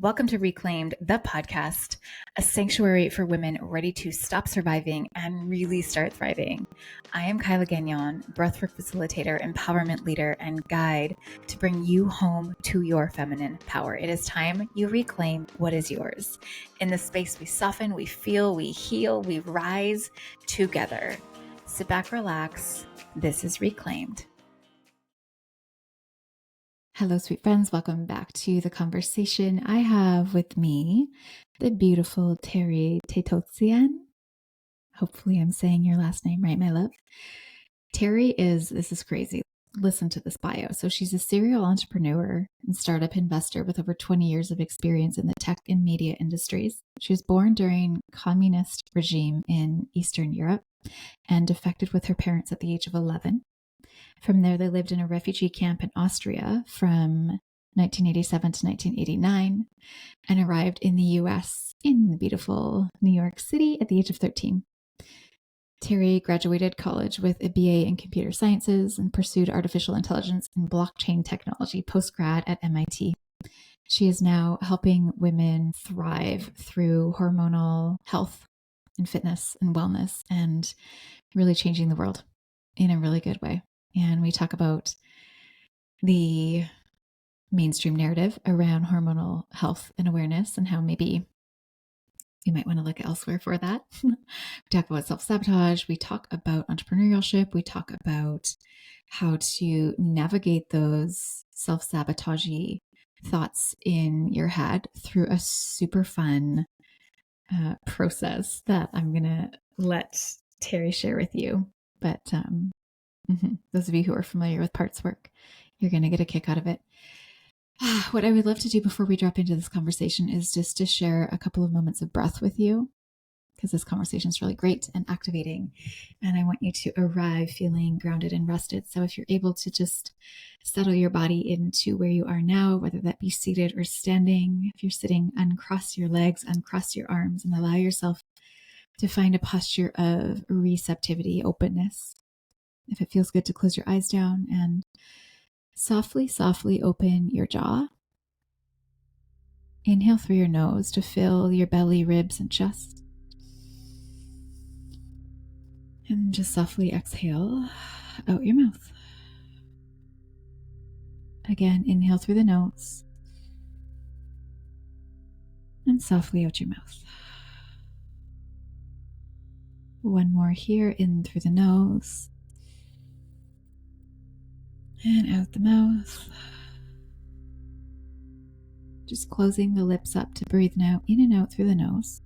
Welcome to Reclaimed, the podcast, a sanctuary for women ready to stop surviving and really start thriving. I am Kyla Gagnon, breathwork facilitator, empowerment leader, and guide to bring you home to your feminine power. It is time you reclaim what is yours. In this space, we soften, we feel, we heal, we rise together. Sit back, relax. This is Reclaimed. Hello, sweet friends. Welcome back to the conversation. I have with me the beautiful Terry Tateossian. Hopefully I'm saying your last name right, my love. Terry this is crazy. Listen to this bio. So she's a serial entrepreneur and startup investor with over 20 years of experience in the tech and media industries. She was born during communist regime in Eastern Europe and defected with her parents at the age of 11. From there, they lived in a refugee camp in Austria from 1987 to 1989 and arrived in the US in the beautiful New York City at the age of 13. Terry graduated college with a BA in computer sciences and pursued artificial intelligence and blockchain technology post-grad at MIT. She is now helping women thrive through hormonal health and fitness and wellness and really changing the world in a really good way. And we talk about the mainstream narrative around hormonal health and awareness and how maybe you might want to look elsewhere for that. We talk about self-sabotage. We talk about entrepreneurship. We talk about how to navigate those self-sabotagey thoughts in your head through a super fun process that I'm going to let Terry share with you. But those of you who are familiar with parts work, you're going to get a kick out of it. What I would love to do before we drop into this conversation is just to share a couple of moments of breath with you, because this conversation is really great and activating. And I want you to arrive feeling grounded and rested. So if you're able to just settle your body into where you are now, whether that be seated or standing, if you're sitting, uncross your legs, uncross your arms, and allow yourself to find a posture of receptivity, openness. If it feels good to close your eyes down and softly, softly open your jaw. Inhale through your nose to fill your belly, ribs, and chest. And just softly exhale out your mouth. Again, inhale through the nose and softly out your mouth. One more here, in through the nose and out the mouth. Just closing the lips up to breathe now in and out through the nose.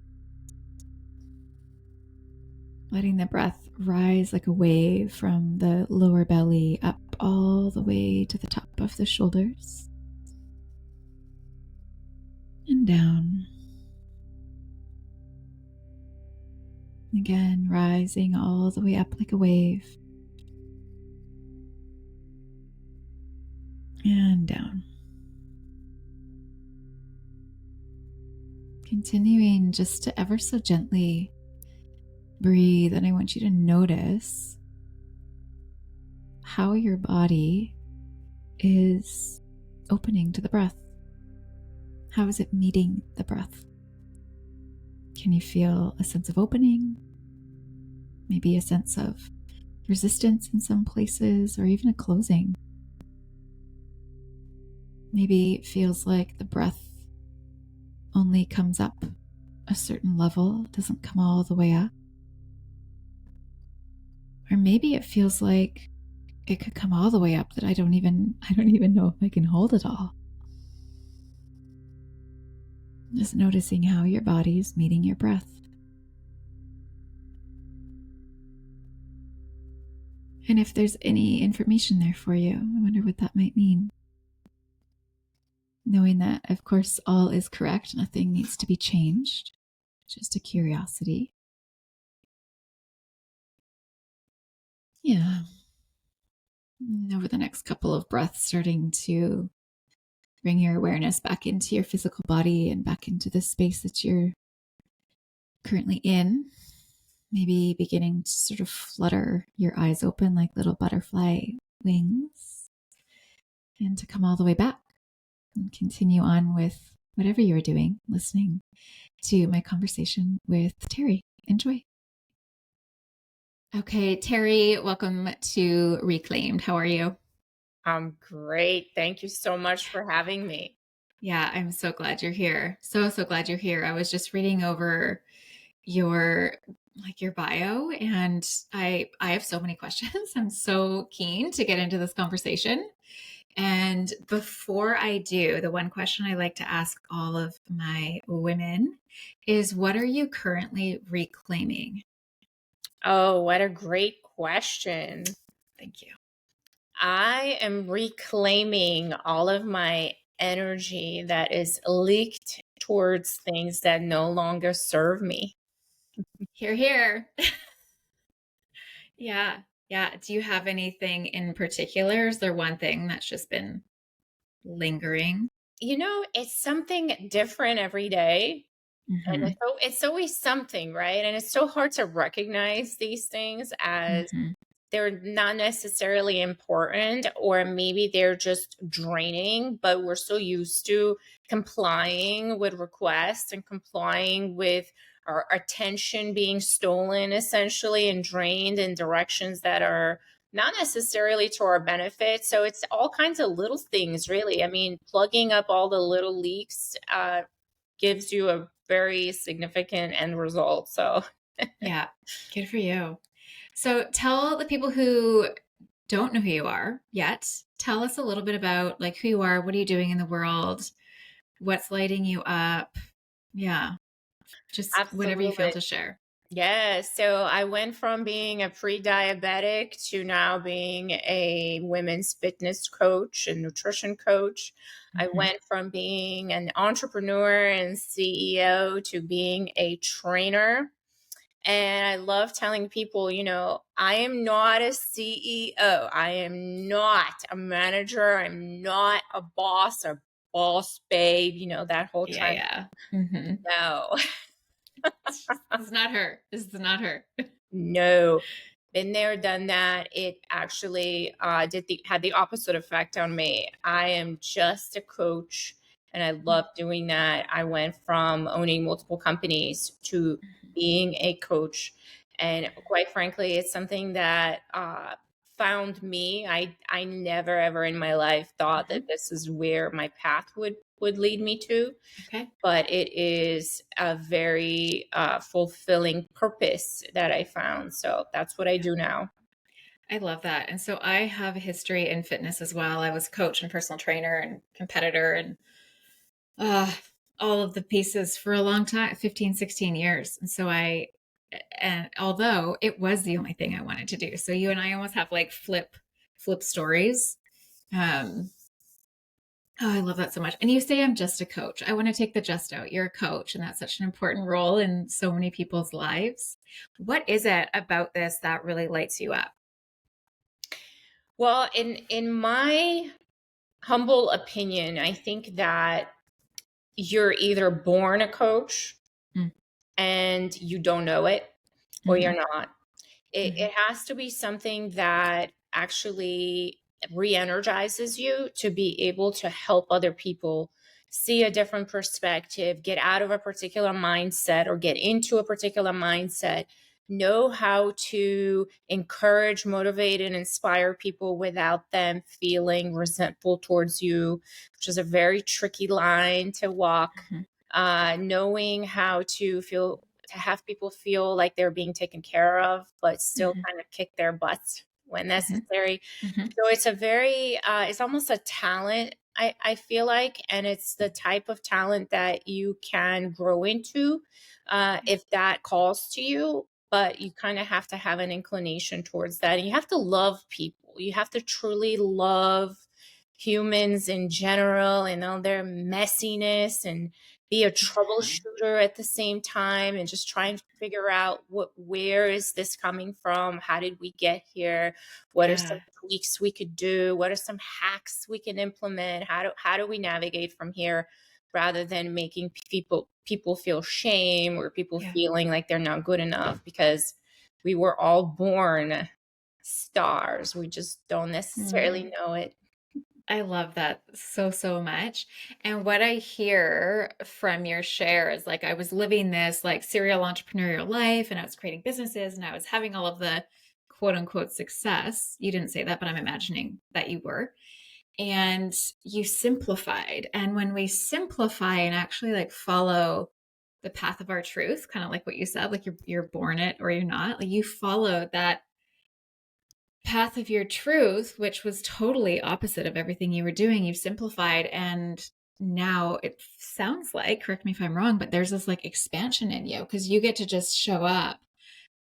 Letting the breath rise like a wave from the lower belly up all the way to the top of the shoulders. And down. Again, rising all the way up like a wave. And down. Continuing just to ever so gently breathe, and I want you to notice how your body is opening to the breath. How is it meeting the breath? Can you feel a sense of opening? Maybe a sense of resistance in some places, or even a closing. Maybe it feels like the breath only comes up a certain level, doesn't come all the way up. Or maybe it feels like it could come all the way up that I don't even know if I can hold it all. Just noticing how your body is meeting your breath. And if there's any information there for you, I wonder what that might mean. Knowing that, of course, all is correct, nothing needs to be changed. Just a curiosity. Yeah. And over the next couple of breaths, starting to bring your awareness back into your physical body and back into the space that you're currently in. Maybe beginning to sort of flutter your eyes open like little butterfly wings, and to come all the way back and continue on with whatever you are doing, listening to my conversation with Terry. Enjoy. Okay, Terry, welcome to Reclaimed. How are you? I'm great. Thank you so much for having me. Yeah, I'm so glad you're here. So glad you're here. I was just reading over your your bio, and I have so many questions. I'm so keen to get into this conversation. And before I do, the one question I like to ask all of my women is, what are you currently reclaiming? Oh, what a great question. Thank you. I am reclaiming all of my energy that is leaked towards things that no longer serve me. Here, here. Yeah. Yeah. Do you have anything in particular? Is there one thing that's just been lingering? It's something different every day. And Mm-hmm. it's always something, right? And it's so hard to recognize these things as Mm-hmm. they're not necessarily important, or maybe they're just draining, but we're so used to complying with requests and complying with our attention being stolen essentially and drained in directions that are not necessarily to our benefit. So it's all kinds of little things, really. I mean, plugging up all the little leaks gives you a very significant end result. So Yeah. Good for you. So tell the people who don't know who you are yet, tell us a little bit about who you are, what are you doing in the world, what's lighting you up. Yeah. Just whatever you feel absolutely. to share. Yeah, so I went from being a pre-diabetic to now being a women's fitness coach and nutrition coach. I Mm-hmm. went from being an entrepreneur and CEO to being a trainer. And I love telling people, I am not a CEO. I am not a manager. I'm not a boss or boss babe, that whole Yeah, time. yeah. Mm-hmm. No. This is not her. This is not her. No, been there, done that. It actually had the opposite effect on me. I am just a coach, and I love doing that. I went from owning multiple companies to being a coach, and quite frankly, it's something that found me. I never ever in my life thought Mm-hmm. that this is where my path would lead me to, Okay. but it is a very fulfilling purpose that I found. So that's what I Yeah. do now. I love that. And so I have a history in fitness as well. I was coach and personal trainer and competitor and uh, all of the pieces for a long time, 15, 16 years. And so and although it was the only thing I wanted to do. So you and I almost have flip stories. Um, oh, I love that so much. And you say I'm just a coach. I want to take the just out. You're a coach, and that's such an important role in so many people's lives. What is it about this that really lights you up? Well, in my humble opinion, I think that you're either born a coach and you don't know it, or Mm-hmm. you're not. It has to be something that actually re-energizes you to be able to help other people see a different perspective, get out of a particular mindset or get into a particular mindset, know how to encourage, motivate, and inspire people without them feeling resentful towards you, which is a very tricky line to walk. Mm-hmm. Knowing how to have people feel like they're being taken care of, but still Mm-hmm. kind of kick their butts when Mm-hmm. necessary. Mm-hmm. So it's a very, it's almost a talent, I feel like, and it's the type of talent that you can grow into if that calls to you. But you kind of have to have an inclination towards that. And you have to love people. You have to truly love humans in general and all their messiness, and be a troubleshooter at the same time and just try and figure out where is this coming from? How did we get here? What are some Yeah. tweaks we could do? What are some hacks we can implement? How do we navigate from here, rather than making people feel shame or people Yeah. feeling like they're not good enough, because we were all born stars. We just don't necessarily Mm. know it. I love that so, so much. And what I hear from your share is like I was living this like serial entrepreneurial life and I was creating businesses and I was having all of the quote unquote success. You didn't say that, but I'm imagining that you were. And you simplified. And when we simplify and actually like follow the path of our truth, kind of like what you said, like you're born it or you're not, like you follow that path of your truth, which was totally opposite of everything you were doing. You've simplified, and now it sounds like, correct me if I'm wrong, but there's this like expansion in you because you get to just show up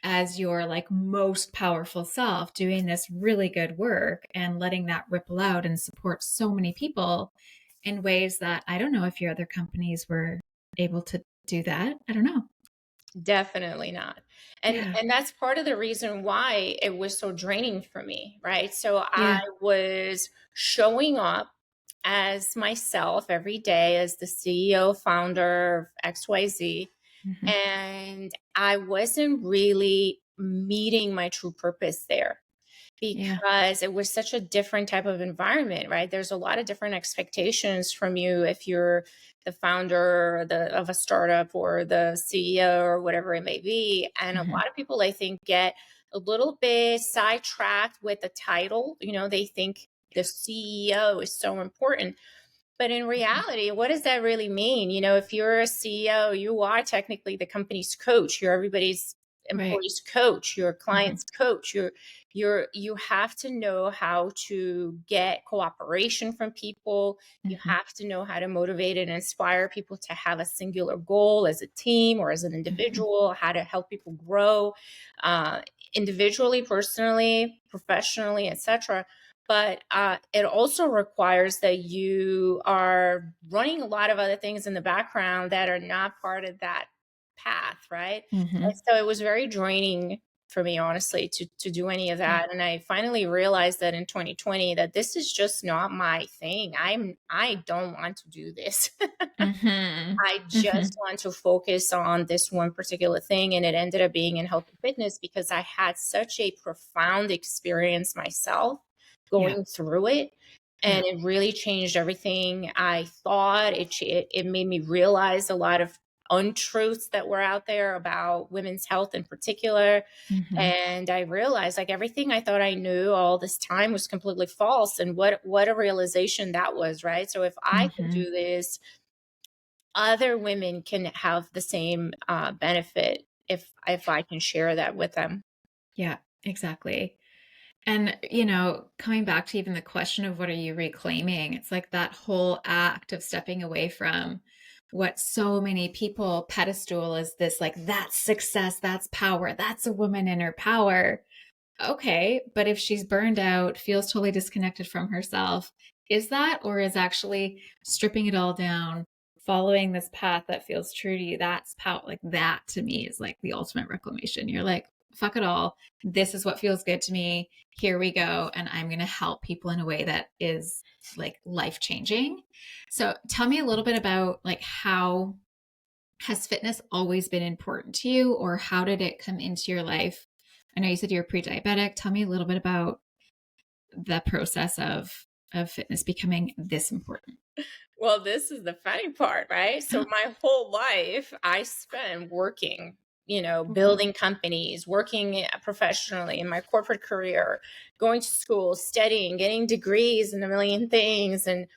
as your like most powerful self doing this really good work and letting that ripple out and support so many people in ways that I don't know if your other companies were able to do that. I don't know. Definitely not. And Yeah. and that's part of the reason why it was so draining for me, right? So I Yeah. was showing up as myself every day as the CEO founder of XYZ, Hmm. and I wasn't really meeting my true purpose there Yeah. because it was such a different type of environment, right? There's a lot of different expectations from you if you're the founder of a startup or the CEO or whatever it may be. And a Hmm. lot of people, I think, get a little bit sidetracked with the title. They think the CEO is so important. But in reality, what does that really mean? If you're a CEO, you are technically the company's coach. You're everybody's Right. employee's coach, your Hmm. client's coach. You have to know how to get cooperation from people. You Hmm. have to know how to motivate and inspire people to have a singular goal as a team or as an Hmm. individual, how to help people grow uh, individually, personally, professionally, etc. But it also requires that you are running a lot of other things in the background that are not part of that path, right? And Hmm. so it was very draining for me, honestly, to do any of Yeah. that. And I finally realized that in 2020 that this is just not my thing. I don't want to do this. Hmm. I Hmm. just want to focus on this one particular thing. And it ended up being in health and fitness because I had such a profound experience myself Yeah. going through it. Yeah. And it really changed everything I thought. It made me realize a lot of untruths that were out there about women's health in particular. Hmm. And I realized like everything I thought I knew all this time was completely false. And what a realization that was, right? So if I can Hmm. do this, other women can have the same benefit if I can share that with them. Yeah, exactly. And, coming back to even the question of what are you reclaiming, it's like that whole act of stepping away from what so many people pedestal as this, like, that's success, that's power, that's a woman in her power. Okay, but if she's burned out, feels totally disconnected from herself, is that, or is actually stripping it all down, following this path that feels true to you? That's power. Like that to me is like the ultimate reclamation. You're like, fuck it all. This is what feels good to me. Here we go. And I'm going to help people in a way that is like life changing. So tell me a little bit about like how has fitness always been important to you, or how did it come into your life? I know you said you're pre-diabetic. Tell me a little bit about the process of fitness becoming this important. Well, this is the funny part, right? So my whole life I spent working, Okay. building companies, working professionally in my corporate career, going to school, studying, getting degrees in a million things. And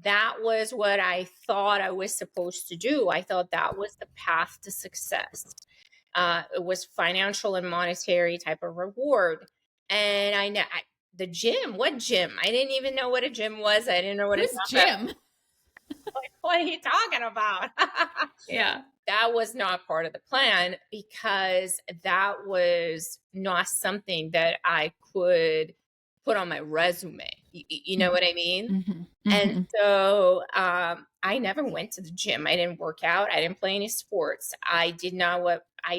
that was what I thought I was supposed to do. I thought that was the path to success. It was financial and monetary type of reward. And the gym, what gym? I didn't even know what a gym was. I didn't know what a Who's Jim? what are you talking about? Yeah. That was not part of the plan because that was not something that I could put on my resume. You know what I mean? Mm-hmm. And Mm-hmm. so I never went to the gym. I didn't work out. I didn't play any sports. I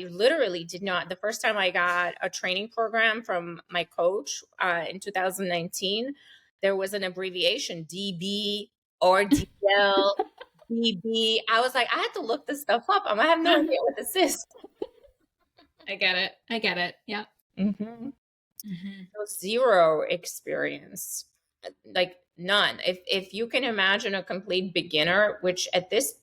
literally did not. The first time I got a training program from my coach in 2019, there was an abbreviation DB or DL. DB. I was like, I had to look this stuff up. I have no idea what this is. I get it. I get it. Yeah. Hmm. Mm-hmm. So zero experience. Like None. If you can imagine a complete beginner, which at this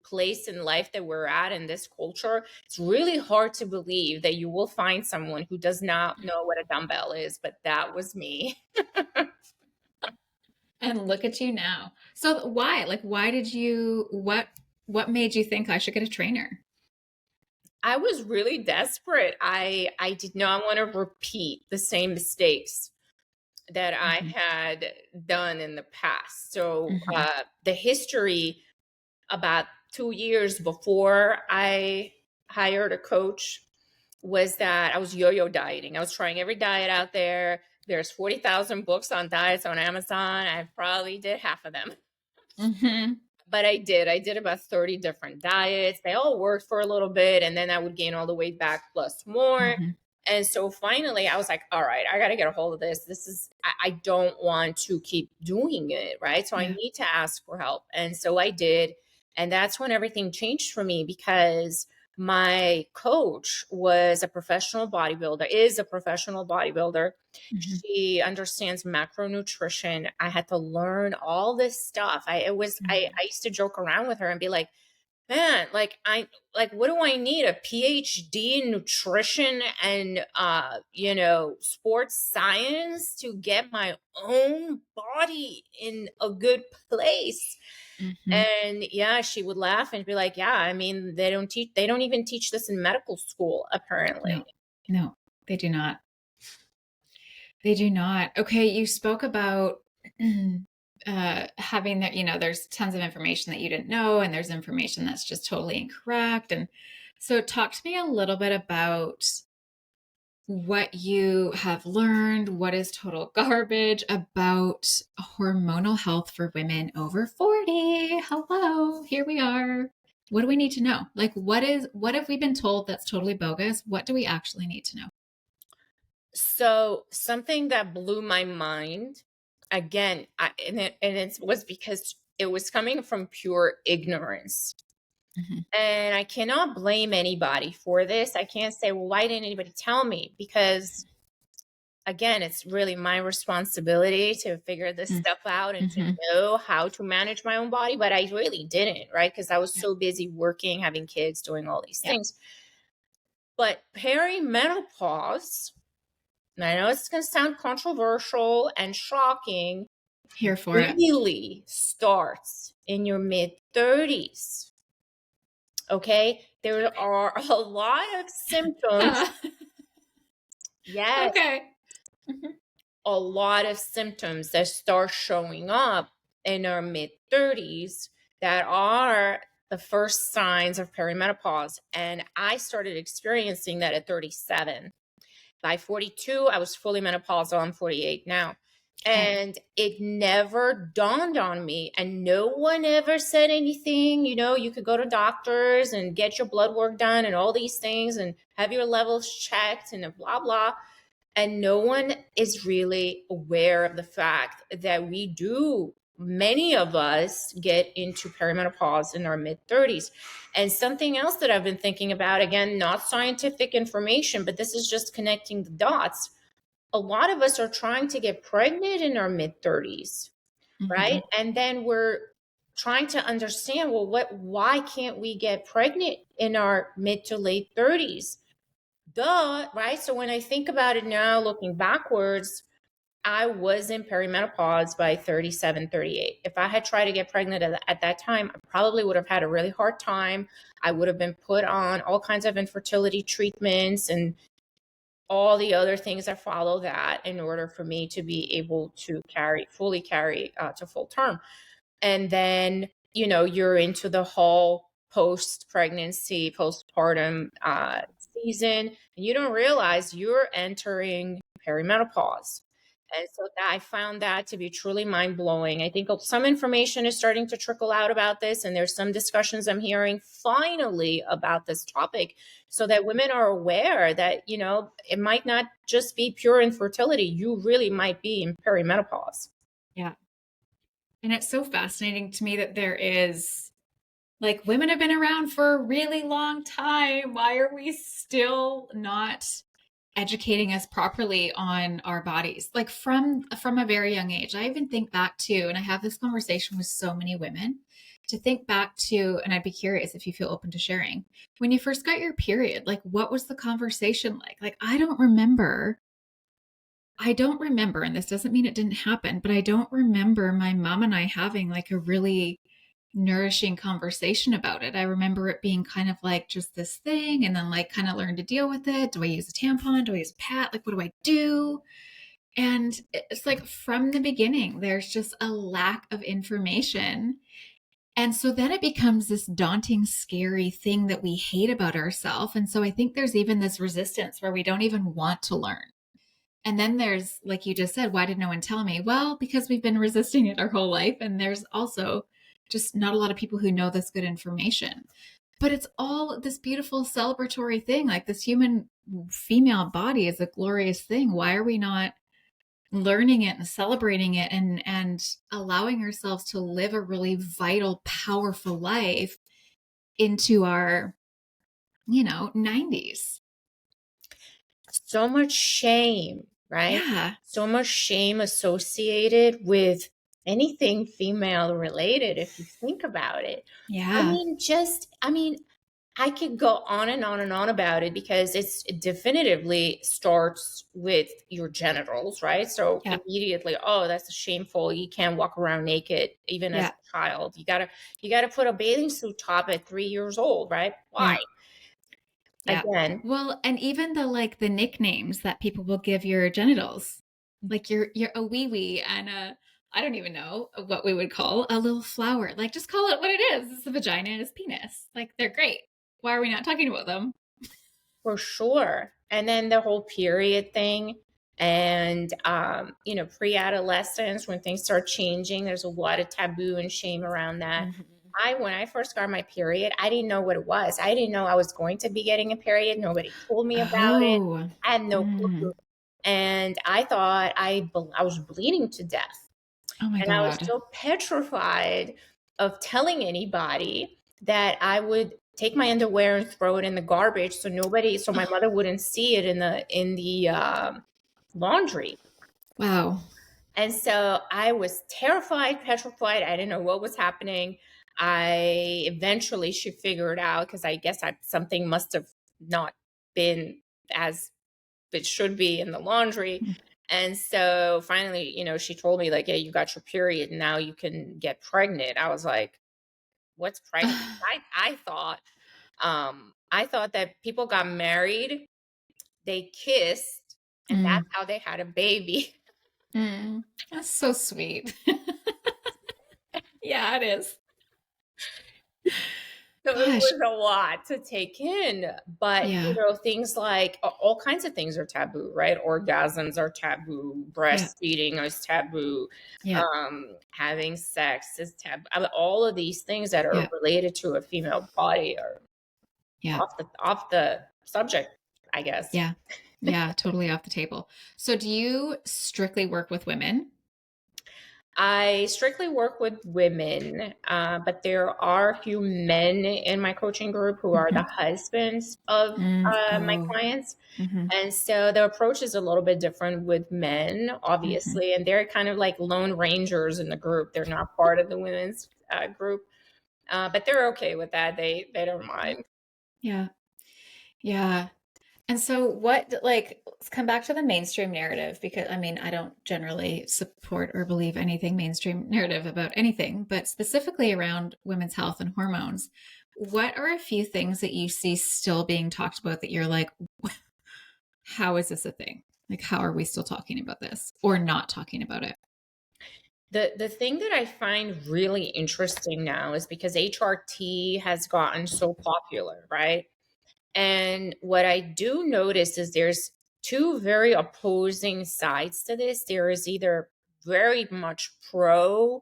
place in life that we're at in this culture, it's really hard to believe that you will find someone who does not know what a dumbbell is, but that was me. And look at you now. So why? Like, why did you, what made you think I should get a trainer? I was really desperate. I did not want to repeat the same mistakes that I Mm-hmm. had done in the past. So Mm-hmm. the history about 2 years before I hired a coach was that I was yo-yo dieting. I was trying every diet out there. There's 40,000 books on diets on Amazon. I probably did half of them. Mm-hmm. But I did. I did about 30 different diets. They all worked for a little bit, and then I would gain all the weight back plus more. Mm-hmm. And so finally, I was like, all right, I got to get a hold of this. This is, I don't want to keep doing it. Right. So I Yeah. need to ask for help. And so I did. And that's when everything changed for me because my coach was a professional bodybuilder, is a professional bodybuilder. Mm-hmm. She understands macronutrition. I had to learn all this stuff. I used to joke around with her and be like, man, what do I need? A PhD in nutrition and sports science to get my own body in a good place. Mm-hmm. And yeah, she would laugh and be like, yeah, I mean, they don't even teach this in medical school, apparently. No, no, they do not. They do not. Okay, you spoke about having that, there's tons of information that you didn't know, and there's information that's just totally incorrect. And so, talk to me a little bit about what you have learned, what is total garbage about hormonal health for women over 40. Hello, here we are. What do we need to know? Like, what have we been told that's totally bogus? What do we actually need to know? So something that blew my mind again, it was because it was coming from pure ignorance. Mm-hmm. And I cannot blame anybody for this. I can't say, well, why didn't anybody tell me? Because again, it's really my responsibility to figure this stuff out and to Mm-hmm. know how to manage my own body. But I really didn't, right? Because I was Yeah. so busy working, having kids, doing all these Yeah. things. But perimenopause, and I know it's going to sound controversial and shocking, Here for it. really starts in your mid 30s. Okay. There are a lot of symptoms. Yes. Okay. Mm-hmm. A lot of symptoms that start showing up in our mid 30s that are the first signs of perimenopause. And I started experiencing that at 37. By 42, I was fully menopausal. I'm 48 now. Okay. And it never dawned on me. And no one ever said anything. You could go to doctors and get your blood work done and all these things and have your levels checked and blah, blah. And no one is really aware of the fact that many of us get into perimenopause in our mid 30s. And something else that I've been thinking about, again, not scientific information, but this is just connecting the dots. A lot of us are trying to get pregnant in our mid 30s, Mm-hmm. right? And then we're trying to understand, well, why can't we get pregnant in our mid to late 30s? Duh, right? So when I think about it now, looking backwards, I was in perimenopause by 37, 38. If I had tried to get pregnant at that time, I probably would have had a really hard time. I would have been put on all kinds of infertility treatments and all the other things that follow that in order for me to be able to fully carry to full term. And then you're into the whole post pregnancy postpartum season, and you don't realize you're entering perimenopause. And so I found that to be truly mind blowing. I think some information is starting to trickle out about this, and there's some discussions I'm hearing finally about this topic so that women are aware that, it might not just be pure infertility. You really might be in perimenopause. Yeah. And it's so fascinating to me that there is, like, women have been around for a really long time. Why are we still not educating us properly on our bodies, like from a very young age. I even think back to, and I have this conversation with so many women, to think back to, and I'd be curious if you feel open to sharing, when you first got your period, like what was the conversation like I don't remember, and this doesn't mean it didn't happen, but I don't remember my mom and I having like a really nourishing conversation about it. I remember it being kind of like just this thing, and then like kind of learn to deal with it. Do I use a tampon? Do I use a pad? Like, what do I do? And it's like from the beginning, there's just a lack of information. And so then it becomes this daunting, scary thing that we hate about ourselves. And so I think there's even this resistance where we don't even want to learn. And then there's, like you just said, why did no one tell me? Well, because we've been resisting it our whole life. And there's also just not a lot of people who know this good information. But it's all this beautiful celebratory thing. Like this human female body is a glorious thing. Why are we not learning it and celebrating it and allowing ourselves to live a really vital, powerful life into our, 90s? So much shame, right? Yeah. So much shame associated with anything female related, if you think about it. Yeah. I could go on and on and on about it because it definitively starts with your genitals, right? So Yeah. immediately, oh, that's shameful. You can't walk around naked, even as Yeah. a child. You gotta put a bathing suit top at 3 years old, right? Why? Yeah. Yeah. Again, Well, and even the nicknames that people will give your genitals, like you're a wee wee and a, I don't even know what we would call a little flower. Like just call it what it is. It's a vagina and it's penis. Like they're great. Why are we not talking about them? for sure. And then the whole period thing and pre-adolescence when things start changing, there's a lot of taboo and shame around that. Mm-hmm. When I first got my period, I didn't know what it was. I didn't know I was going to be getting a period. Nobody told me about it. Oh. I had no clue. Mm. And I thought I was bleeding to death. Oh my And I was God. so petrified of telling anybody that I would take my underwear and throw it in the garbage so my mother wouldn't see it in the laundry. Wow. And so I was terrified, petrified. I didn't know what was happening. She figured out because I guess something must have not been as it should be in the laundry. Mm. And so finally, she told me like, "Yeah, you got your period. And now you can get pregnant." I was like, "What's pregnant?" I thought that people got married, they kissed, and Mm. that's how they had a baby. Mm. That's so sweet. Yeah, it is. So it Gosh. was a lot to take in. But, Yeah. things like all kinds of things are taboo, right? Orgasms are taboo. Yeah. Breastfeeding is taboo. Yeah. Having sex is taboo. I mean, all of these things that are Yeah. related to a female body are Yeah. off the subject, I guess. Yeah. Yeah. Totally off the table. So do you strictly work with women? I strictly work with women, but there are a few men in my coaching group who are the Mm-hmm. husbands of my Oh. clients. Mm-hmm. And so the approach is a little bit different with men, Mm-hmm. obviously, and they're kind of like lone rangers in the group. They're not part of the women's group, but they're okay with that. They don't mind. Yeah. Yeah. And so let's come back to the mainstream narrative, because I mean, I don't generally support or believe anything mainstream narrative about anything, but specifically around women's health and hormones. What are a few things that you see still being talked about that you're like, how is this a thing? Like, how are we still talking about this or not talking about it? The thing that I find really interesting now is because HRT has gotten so popular, right? And what I do notice is there's two very opposing sides to this. There is either very much pro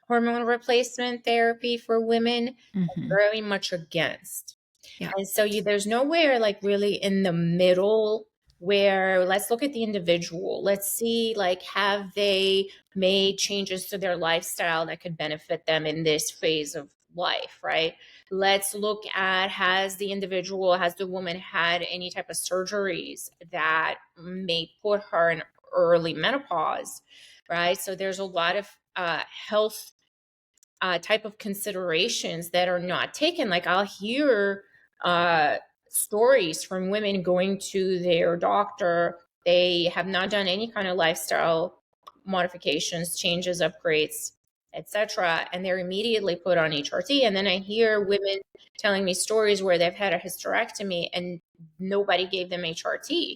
hormone replacement therapy for women and Mm-hmm. very much against. Yeah. And so there's nowhere like really in the middle where let's look at the individual. Let's see, like, have they made changes to their lifestyle that could benefit them in this phase of life, right? Let's look at, has the woman had any type of surgeries that may put her in early menopause, right? So there's a lot of health type of considerations that are not taken. Like I'll hear uh, stories from women going to their doctor. They have not done any kind of lifestyle modifications, changes, upgrades, etc., and they're immediately put on HRT. And then I hear women telling me stories where they've had a hysterectomy and nobody gave them HRT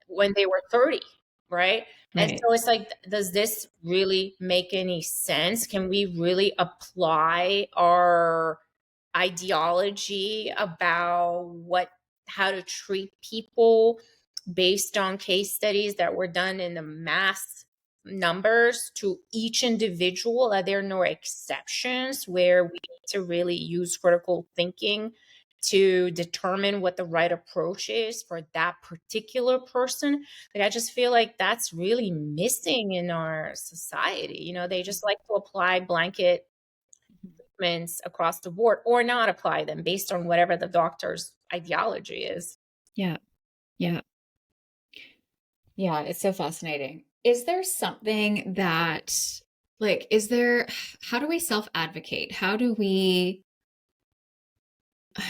when they were 30, right? And Right. so it's like, does this really make any sense? Can we really apply our ideology about how to treat people based on case studies that were done in the mass numbers to each individual? Are there no exceptions where we need to really use critical thinking to determine what the right approach is for that particular person? Like, I just feel like that's really missing in our society. They just like to apply blanket treatments across the board or not apply them based on whatever the doctor's ideology is. Yeah. Yeah. Yeah. It's so fascinating. Is there something that, like, how do we self advocate? How do we,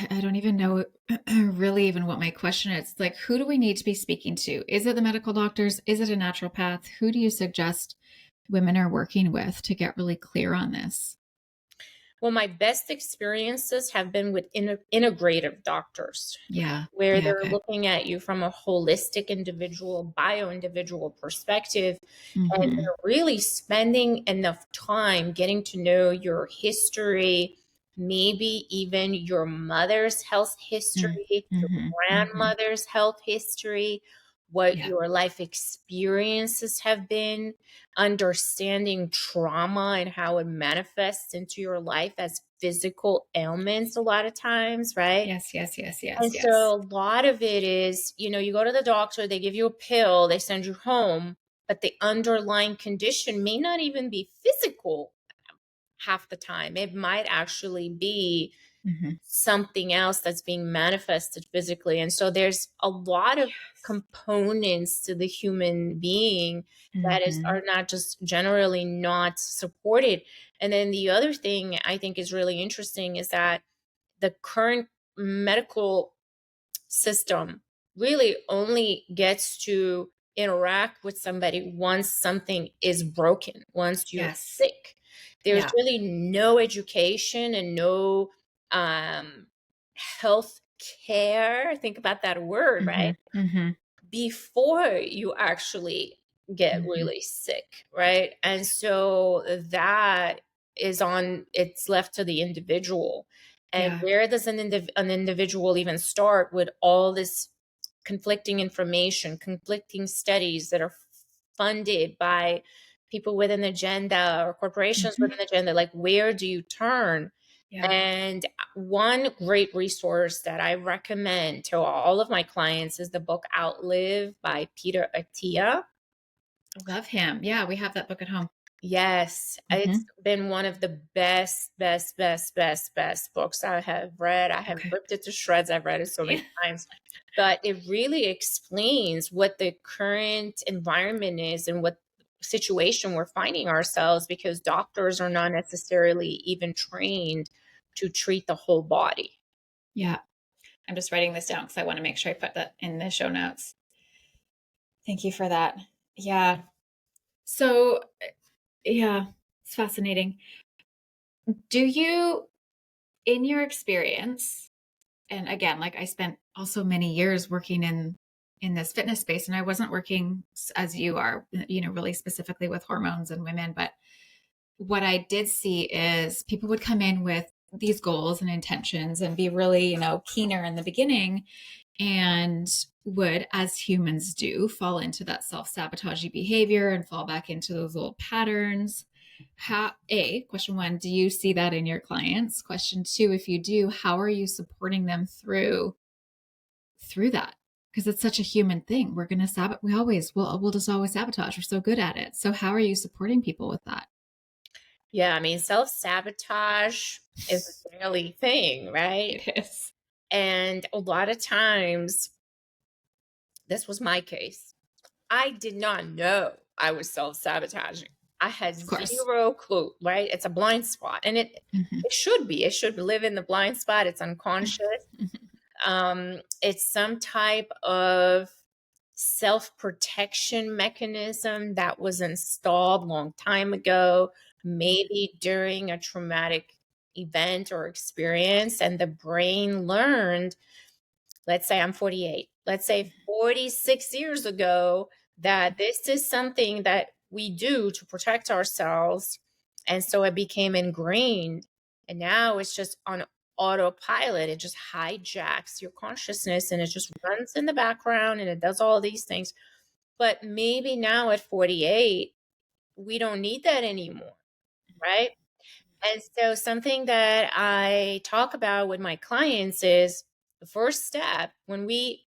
I don't even know really even what my question is. Like, who do we need to be speaking to? Is it the medical doctors? Is it a naturopath? Who do you suggest women are working with to get really clear on this? Well, my best experiences have been with integrative doctors, Yeah. where Yeah. they're Okay. looking at you from a holistic individual, bio-individual perspective, and Mm-hmm. they're really spending enough time getting to know your history, maybe even your mother's health history, your Mm-hmm. Mm-hmm. grandmother's health history, what Yeah. your life experiences have been, understanding trauma and how it manifests into your life as physical ailments a lot of times, right? Yes. Yes. Yes. Yes. And Yes. so a lot of it is, you go to the doctor, they give you a pill, they send you home, but the underlying condition may not even be physical half the time. It might actually be Mm-hmm. something else that's being manifested physically. And so there's a lot of Yes. components to the human being that Mm-hmm. are not just generally not supported. And then the other thing I think is really interesting is that the current medical system really only gets to interact with somebody once something is broken, once you're Yes. sick. There's Yeah. really no education and no um, health care. Think about that word, Mm-hmm. right? Mm-hmm. Before you actually get Mm-hmm. really sick, right? And so that it's left to the individual. And Yeah. where does an individual even start with all this conflicting information, conflicting studies that are funded by people with an agenda or corporations with Mm-hmm. an agenda? Like, where do you turn? Yeah. And one great resource that I recommend to all of my clients is the book Outlive by Peter Attia. I love him. Yeah. We have that book at home. Yes, it's Mm-hmm. been one of the best, best, best, best, best books I have read. I have Okay. ripped it to shreds. I've read it so many Yeah. times, but it really explains what the current environment is and what situation we're finding ourselves, because doctors are not necessarily even trained to treat the whole body. Yeah. I'm just writing this down because I want to make sure I put that in the show notes. Thank you for that. Yeah. So, yeah, it's fascinating. Do you, in your experience, and again, like I spent also many years working in this fitness space, and I wasn't working as you are, really specifically with hormones and women, but what I did see is people would come in with these goals and intentions and be really, keener in the beginning, and would, as humans do, fall into that self-sabotaging behavior and fall back into those old patterns. Question one, do you see that in your clients? Question two, if you do, how are you supporting them through that? Because it's such a human thing. We're going to we'll just always sabotage. We're so good at it. So how are you supporting people with that? Yeah, I mean, self-sabotage is a daily thing, right? It is. And a lot of times, this was my case. I did not know I was self-sabotaging. I had Of course. zero clue, right? It's a blind spot. And Mhm. it should be. It should live in the blind spot. It's unconscious. It's some type of self-protection mechanism that was installed long time ago, maybe during a traumatic event or experience, and the brain learned, let's say I'm 48, let's say 46 years ago, that this is something that we do to protect ourselves. And so it became ingrained. And now it's just on autopilot. It just hijacks your consciousness and it just runs in the background and it does all these things. But maybe now at 48, we don't need that anymore. Right. And so something that I talk about with my clients is the first step when we,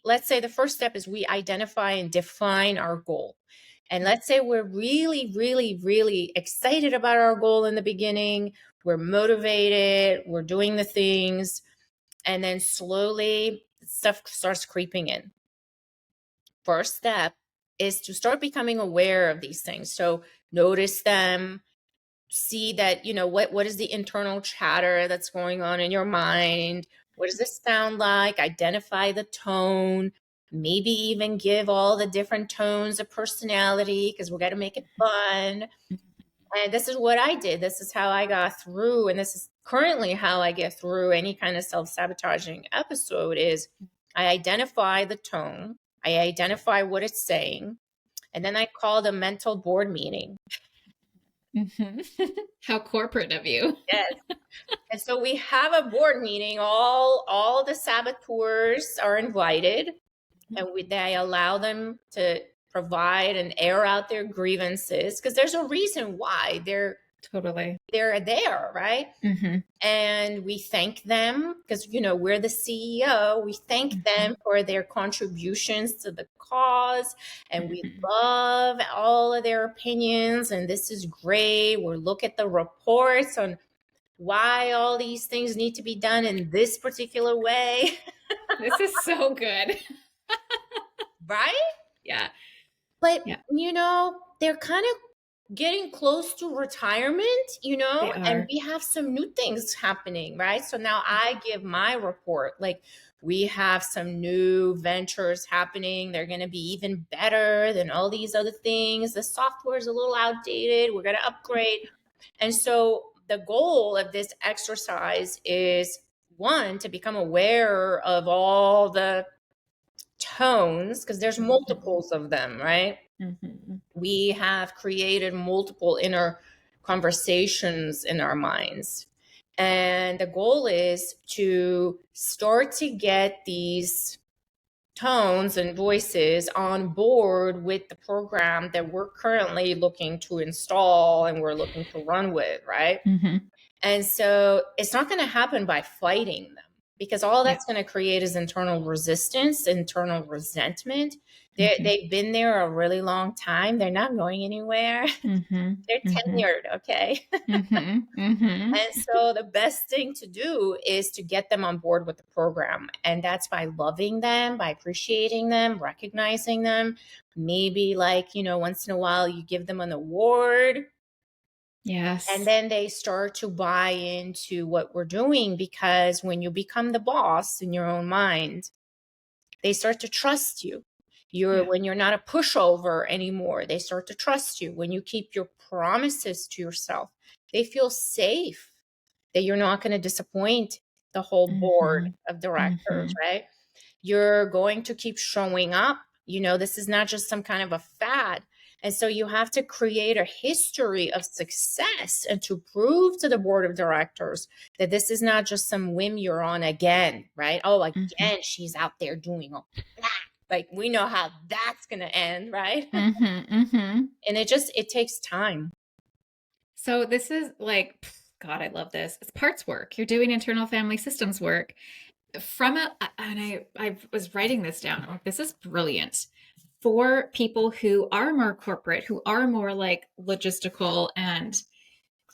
let's say the first step is we identify and define our goal. And let's say we're really, really, really excited about our goal in the beginning. We're motivated, we're doing the things, and then slowly stuff starts creeping in. First step is to start becoming aware of these things. So notice them, see that, what is the internal chatter that's going on in your mind? What does this sound like? Identify the tone, maybe even give all the different tones of personality because we're going to make it fun. And this is what I did. This is how I got through. And this is currently how I get through any kind of self-sabotaging episode is I identify the tone. I identify what it's saying. And then I called a mental board meeting. Mhm. How corporate of you. Yes. And so we have a board meeting. All the saboteurs are invited, and they allow them to provide and air out their grievances because there's a reason why Totally. they're there, right? Mm-hmm. And we thank them because we're the CEO. We thank them for their contributions to the cause, and we love all of their opinions. And this is great. We'll look at the reports on why all these things need to be done in this particular way. This is so good. Right? Yeah. But, Yeah. they're kind of getting close to retirement, They and are. we have some new things happening, right? So now I give my report. Like, we have some new ventures happening. They're going to be even better than all these other things. The software is a little outdated. We're going to upgrade. And so the goal of this exercise is one, to become aware of all the tones, because there's multiples of them, right? Mm-hmm. We have created multiple inner conversations in our minds. And the goal is to start to get these tones and voices on board with the program that we're currently looking to install and we're looking to run with, right? Mm-hmm. And so it's not going to happen by fighting them because all Yeah. that's going to create is internal resistance, internal resentment. Mm-hmm. They've been there a really long time. They're not going anywhere. Mm-hmm. They're Mm-hmm. tenured, okay? Mm-hmm. Mm-hmm. And so the best thing to do is to get them on board with the program. And that's by loving them, by appreciating them, recognizing them. Maybe once in a while you give them an award, and Yes. then they start to buy into what we're doing because when you become the boss in your own mind, they start to trust you. Yeah. When you're not a pushover anymore, they start to trust you. When you keep your promises to yourself, they feel safe that you're not going to disappoint the whole board Mm-hmm. of directors, Mm-hmm. right? You're going to keep showing up. This is not just some kind of a fad. And so you have to create a history of success and to prove to the board of directors that this is not just some whim you're on again, right? Oh, Mm-hmm. again, she's out there doing all that. Like, we know how that's going to end, right? Mm-hmm. Mm-hmm. And it takes time. So this is like, God, I love this. It's parts work. You're doing internal family systems work and I was writing this down. I'm like, this is brilliant for people who are more corporate, who are more like logistical and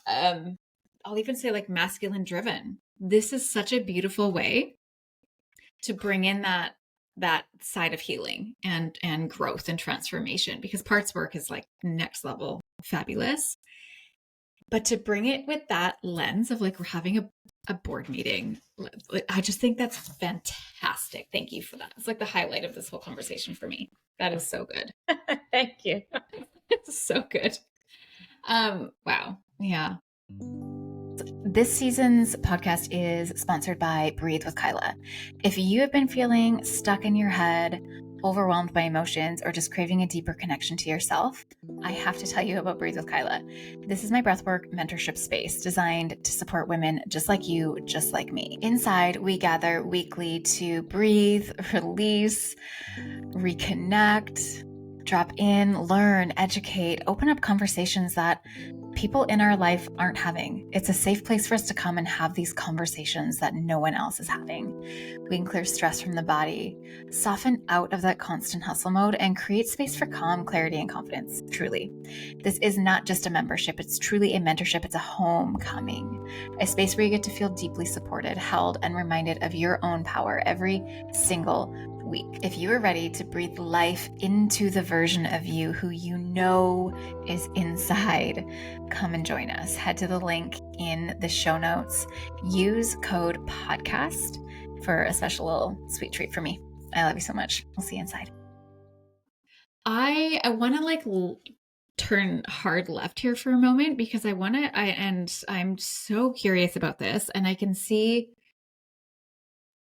I'll even say like masculine driven. This is such a beautiful way to bring in that side of healing and growth and transformation, because parts work is like next level fabulous. But to bring it with that lens of like we're having a board meeting, I just think that's fantastic. Thank you for that. It's like the highlight of this whole conversation for me. That is so good. Thank you. It's so good. Wow. Yeah. This season's podcast is sponsored by Breathe with Kyla. If you have been feeling stuck in your head, overwhelmed by emotions, or just craving a deeper connection to yourself, I have to tell you about Breathe with Kyla. This is my breathwork mentorship space designed to support women just like you, just like me. Inside, we gather weekly to breathe, release, reconnect, drop in, learn, educate, open up conversations that people in our life aren't having. It's a safe place for us to come and have these conversations that no one else is having. We can clear stress from the body, soften out of that constant hustle mode, and create space for calm, clarity, and confidence. Truly. This is not just a membership. It's truly a mentorship. It's a homecoming, a space where you get to feel deeply supported, held, and reminded of your own power every single week. If you are ready to breathe life into the version of you who you know is inside, come and join us. Head to the link in the show notes. Use code podcast for a special little sweet treat for me. I love you so much. We'll see you inside. I want to like turn hard left here for a moment because I'm so curious about this, and I can see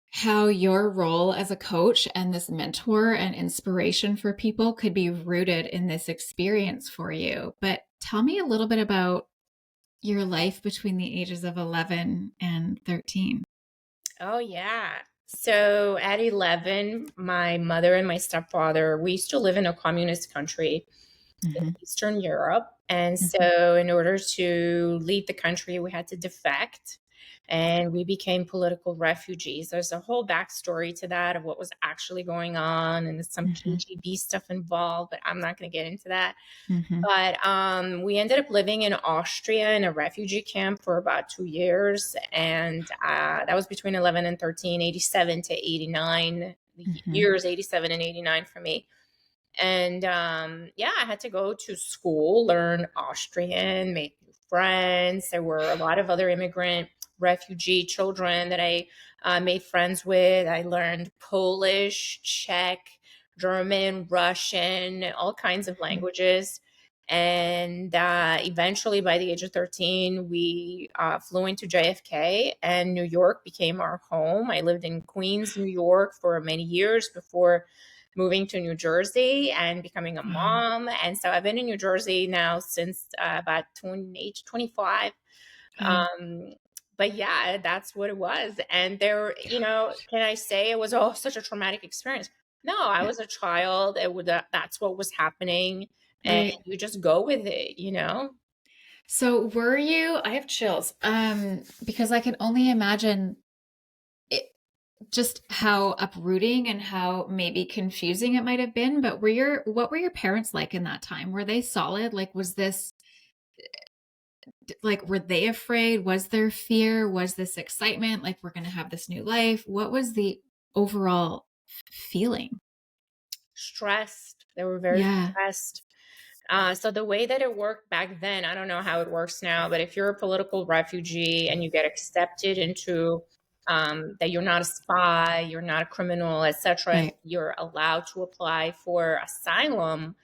how your role as a coach and this mentor and inspiration for people could be rooted in this experience for you. But tell me a little bit about your life between the ages of 11 and 13. Oh, yeah. So at 11, my mother and my stepfather, we used to live in a communist country in Eastern Europe. And so in order to leave the country, we had to defect and we became political refugees. There's a whole backstory to that of what was actually going on and some KGB stuff involved, but I'm not going to get into that. But we ended up living in Austria in a refugee camp for about 2 years. And that was between 11 and 13, 87 to 89, years 87 and 89 for me. And yeah, I had to go to school, learn Austrian, make new friends. There were a lot of other immigrant refugee children that I made friends with. I learned Polish, Czech, German, Russian, all kinds of languages. And eventually, by the age of 13, we flew into JFK, and New York became our home. I lived in Queens, New York for many years before moving to New Jersey and becoming a mom. And so I've been in New Jersey now since about age 25. But yeah, that's what it was. And there, can I say it was such a traumatic experience? No, I was a child. That's what was happening. And you just go with it. So were you, I have chills, because I can only imagine just how uprooting and how maybe confusing it might have been. But what were your parents like in that time? Were they solid? Like, were they afraid? Was there fear? Was this excitement? Like, we're going to have this new life. What was the overall feeling? Stressed. They were very stressed. So the way that it worked back then, I don't know how it works now, but if you're a political refugee and you get accepted into that you're not a spy, you're not a criminal, etc., right, you're allowed to apply for asylum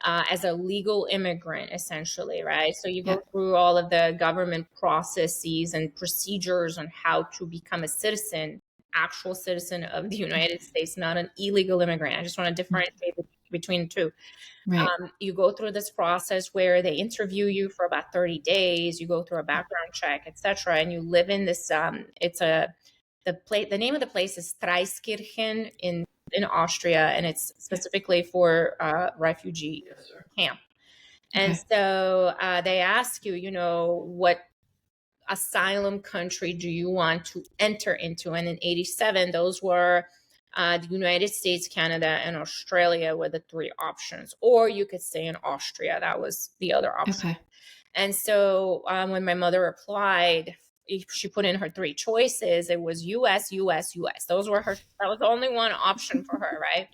as a legal immigrant, essentially, right? So you go through all of the government processes and procedures on how to become a citizen, actual citizen of the United States, not an illegal immigrant. I just want to differentiate between the two. Right. You go through this process where they interview you for about 30 days. You go through a background check, etc., and you live in this. The name of the place is Traiskirchen in Austria, and it's specifically for refugee camp. And so they ask you, what asylum country do you want to enter into? And in 87, those were the United States, Canada, and Australia were the three options. Or you could stay in Austria. That was the other option. And so when my mother applied, she put in her three choices. It was US, US, US. That was the only one option for her, right?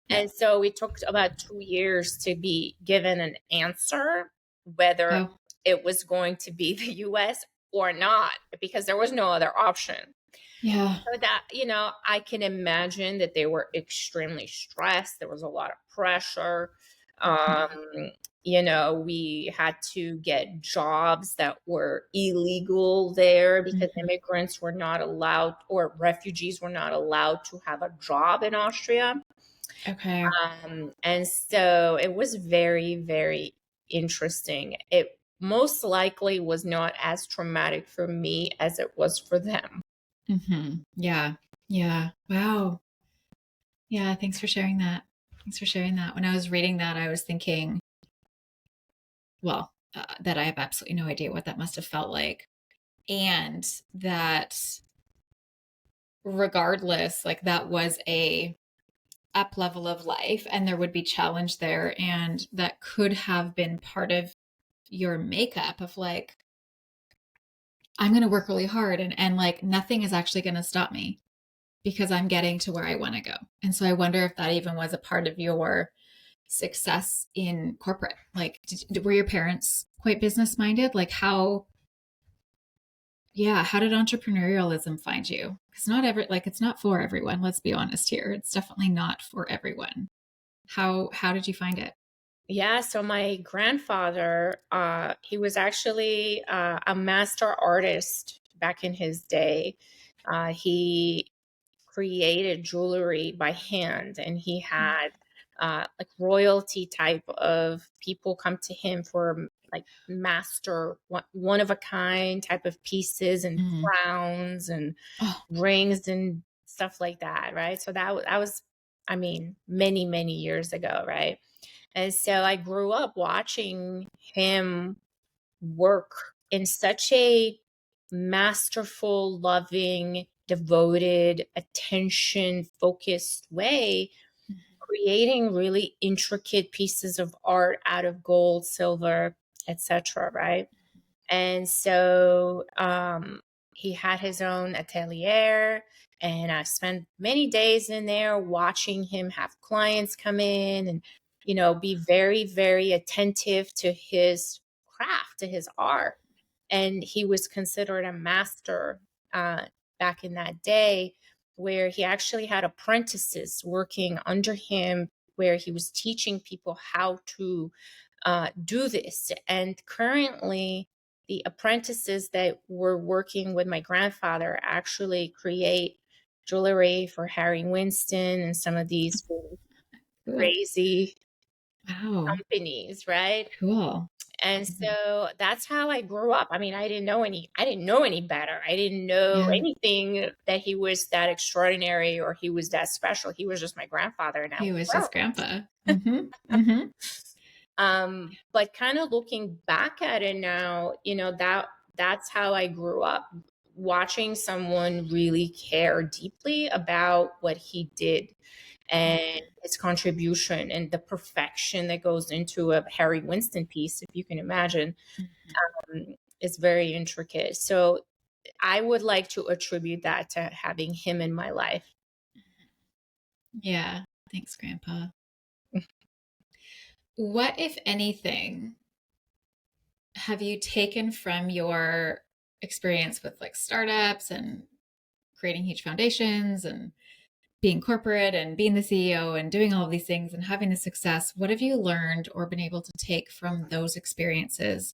Yeah. And so it took about 2 years to be given an answer whether Oh, it was going to be the US or not, because there was no other option. yeah. So that, I can imagine that they were extremely stressed. There was a lot of pressure. Mhm. We had to get jobs that were illegal there because Mhm. immigrants were not allowed, or refugees were not allowed to have a job in Austria. Okay. And so it was very, very interesting. It most likely was not as traumatic for me as it was for them. Yeah. Yeah. Wow. Yeah. Thanks for sharing that. Thanks for sharing that. When I was reading that, I was thinking, well, that I have absolutely no idea what that must have felt like. And that regardless, like that was a up level of life and there would be challenge there. And that could have been part of your makeup of like, I'm going to work really hard and like nothing is actually going to stop me because I'm getting to where I want to go. And so I wonder if that even was a part of your success in corporate. Like, were your parents quite business minded? Like, how did entrepreneurialism find you? Because it's not for everyone. Let's be honest here. It's definitely not for everyone. How did you find it? Yeah, so my grandfather, he was actually a master artist back in his day. He created jewelry by hand, and he had like royalty type of people come to him for like master one of a kind type of pieces and Mm. crowns and Oh, rings and stuff like that, right? So that was, I mean, many, many years ago, right? And so I grew up watching him work in such a masterful, loving, devoted, attention focused way, creating really intricate pieces of art out of gold, silver, etc. Right? And so he had his own atelier, and I spent many days in there watching him have clients come in and, be very, very attentive to his craft, to his art. And he was considered a master back in that day, where he actually had apprentices working under him, where he was teaching people how to do this. And currently, the apprentices that were working with my grandfather actually create jewelry for Harry Winston and some of these really cool. crazy Wow. companies, right? Cool. And Mhm. so that's how I grew up. I mean, I didn't know any better. I didn't know Yeah. anything that he was that extraordinary or he was that special. He was just my grandfather, and I He was was just thrilled. grandpa. Mm-hmm. But kind of looking back at it now, that's how I grew up, watching someone really care deeply about what he did and his contribution and the perfection that goes into a Harry Winston piece, if you can imagine, is very intricate. So I would like to attribute that to having him in my life. Yeah. Thanks, Grandpa. What, if anything, have you taken from your experience with like startups and creating huge foundations and being corporate and being the CEO and doing all of these things and having the success? What have you learned or been able to take from those experiences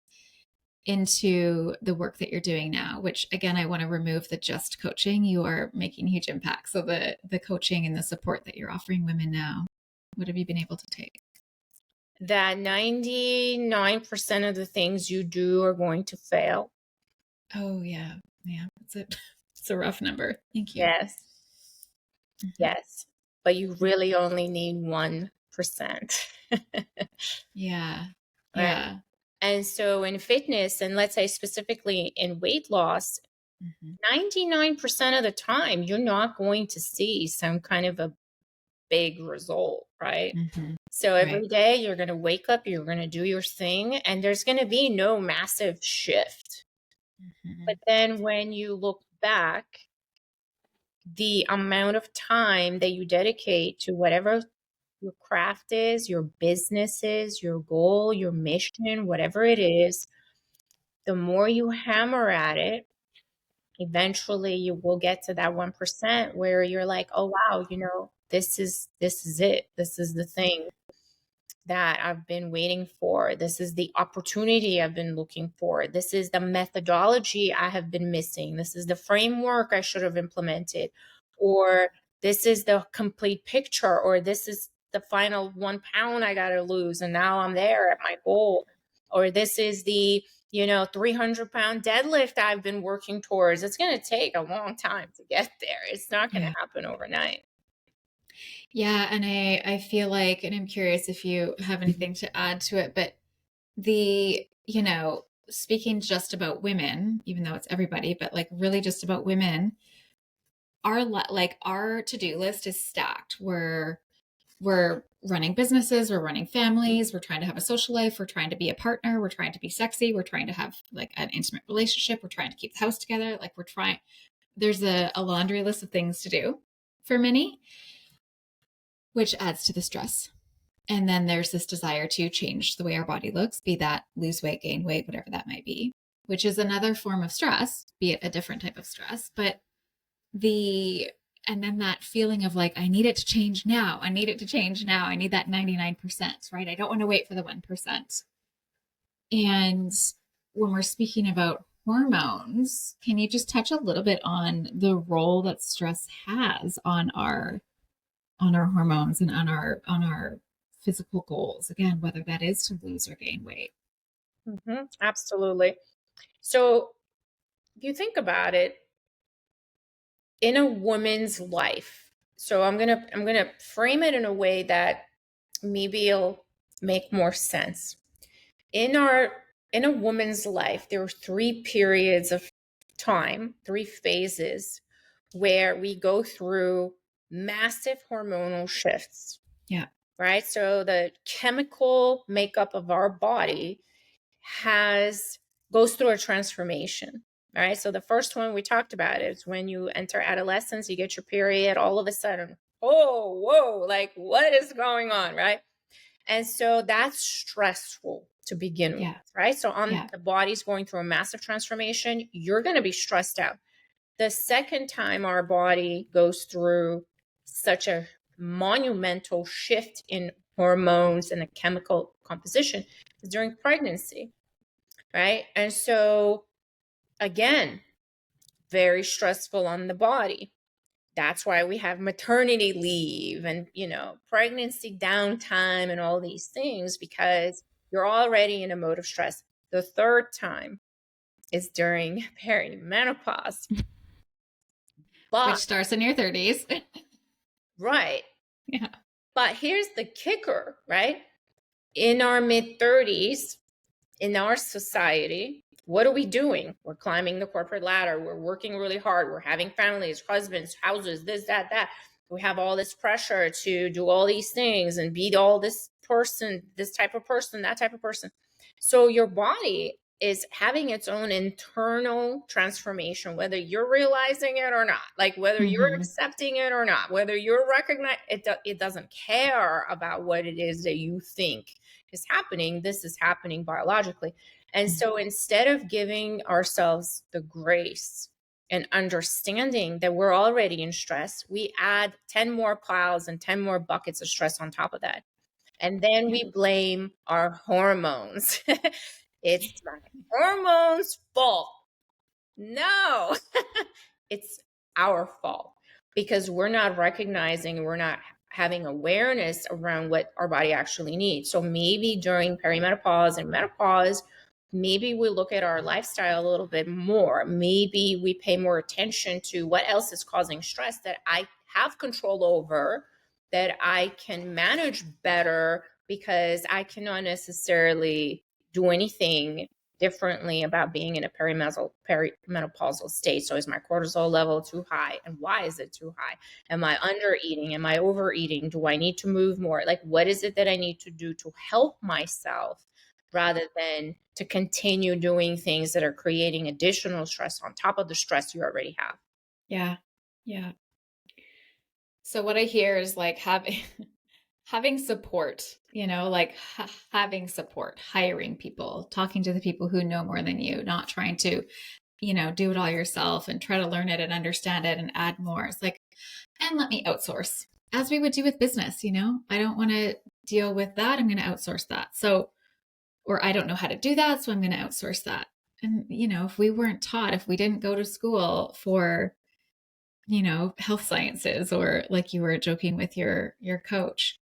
into the work that you're doing now? Which again, I want to remove the just coaching. You are making huge impacts. So the coaching and the support that you're offering women now, what have you been able to take? That 99% of the things you do are going to fail. Oh yeah. Yeah. It's a rough number. Thank you. Yes. Mhm. Yes. But you really only need 1%. Yeah. Right. Yeah. And so in fitness, and let's say specifically in weight loss, Mhm. 99% of the time, you're not going to see some kind of a big result, right? Mm-hmm. So Right. every day you're going to wake up, you're going to do your thing, and there's going to be no massive shift. Mm-hmm. But then when you look back, the amount of time that you dedicate to whatever your craft is, your business is, your goal, your mission, whatever it is, the more you hammer at it, eventually you will get to that 1% where you're like, oh wow, this is it. This is the thing that I've been waiting for. This is the opportunity I've been looking for. This is the methodology I have been missing. This is the framework I should have implemented. Or this is the complete picture. Or this is the final 1 pound I got to lose. And now I'm there at my goal. Or this is the 300-pound deadlift I've been working towards. It's going to take a long time to get there. It's not going to happen overnight. Yeah, and I feel like, and I'm curious if you have anything to add to it, but speaking just about women, even though it's everybody, but like really just about women, our to-do list is stacked. We're running businesses, we're running families, we're trying to have a social life, we're trying to be a partner, we're trying to be sexy, we're trying to have like an intimate relationship, we're trying to keep the house together, like there's a laundry list of things to do for many, which adds to the stress. And then there's this desire to change the way our body looks, be that lose weight, gain weight, whatever that might be, which is another form of stress, be it a different type of stress. And then that feeling of like, I need it to change now. I need it to change now. I need that 99%, right? I don't want to wait for the 1%. And when we're speaking about hormones, can you just touch a little bit on the role that stress has on our hormones and on our physical goals, again, whether that is to lose or gain weight? Absolutely. So if you think about it, in a woman's life, so I'm gonna frame it in a way that maybe it'll make more sense. In a woman's life, there are 3 periods of time, 3 phases where we go through massive hormonal shifts. Yeah. Right? So the chemical makeup of our body goes through a transformation. Right? So the first one we talked about is when you enter adolescence, you get your period, all of a sudden, oh, whoa, like what is going on, right? And so that's stressful to begin with, right? So the body's going through a massive transformation, you're going to be stressed out. The second time our body goes through such a monumental shift in hormones and the chemical composition is during pregnancy, right? And so, again, very stressful on the body. That's why we have maternity leave and, pregnancy downtime and all these things, because you're already in a mode of stress. The third time is during perimenopause. Which starts in your 30s. Right. Yeah. But here's the kicker, right? In our mid-30s, in our society, what are we doing? We're climbing the corporate ladder. We're working really hard. We're having families, husbands, houses, this, that. We have all this pressure to do all these things and be all this person, this type of person, that type of person. So your body is having its own internal transformation, whether you're realizing it or not, like whether you're accepting it or not, whether you're recognizing it, it doesn't care about what it is that you think is happening. This is happening biologically. And so instead of giving ourselves the grace and understanding that we're already in stress, we add 10 more piles and 10 more buckets of stress on top of that. And then we blame our hormones. It's my hormones' fault. No, it's our fault because we're not recognizing, we're not having awareness around what our body actually needs. So maybe during perimenopause and menopause, maybe we look at our lifestyle a little bit more. Maybe we pay more attention to what else is causing stress that I have control over, that I can manage better, because I cannot necessarily do anything differently about being in a perimenopausal state. So is my cortisol level too high? And why is it too high? Am I under eating? Am I overeating? Do I need to move more? Like, what is it that I need to do to help myself rather than to continue doing things that are creating additional stress on top of the stress you already have? Yeah. Yeah. So what I hear is like having having support, like having support, hiring people, talking to the people who know more than you, not trying to, do it all yourself and try to learn it and understand it and add more. It's like, and let me outsource as we would do with business. I don't want to deal with that. I'm going to outsource that. So, or I don't know how to do that. So I'm going to outsource that. And, if we weren't taught, if we didn't go to school for, health sciences, or like you were joking with your coach,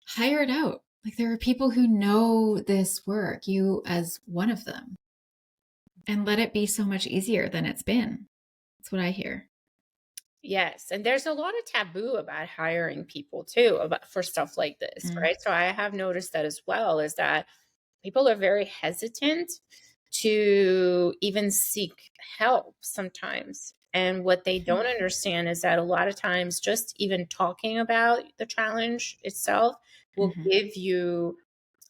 hire it out. Like there are people who know this work, you as one of them, and let it be so much easier than it's been. That's what I hear. Yes, and there's a lot of taboo about hiring people too, about for stuff like this, Mm. right? So I have noticed that as well, is that people are very hesitant to even seek help sometimes. And what they don't understand is that a lot of times just even talking about the challenge itself will Mm-hmm. give you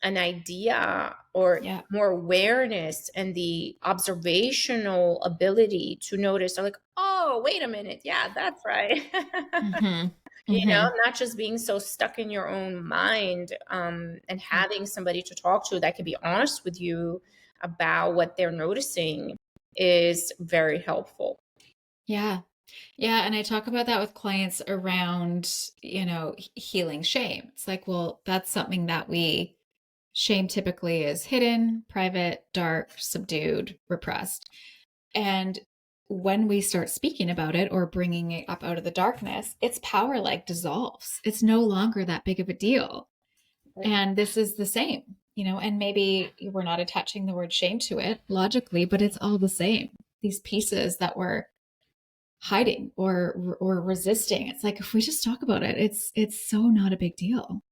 an idea or Yeah. more awareness and the observational ability to notice, like, oh, wait a minute. Yeah, that's right. Mm-hmm. Mm-hmm. Not just being so stuck in your own mind, and having somebody to talk to that can be honest with you about what they're noticing is very helpful. Yeah. Yeah. And I talk about that with clients around, healing shame. It's like, well, that's something that shame typically is hidden, private, dark, subdued, repressed. And when we start speaking about it or bringing it up out of the darkness, its power like dissolves. It's no longer that big of a deal. And this is the same, and maybe we're not attaching the word shame to it logically, but it's all the same. These pieces that we're hiding or resisting. It's like if we just talk about it, it's so not a big deal.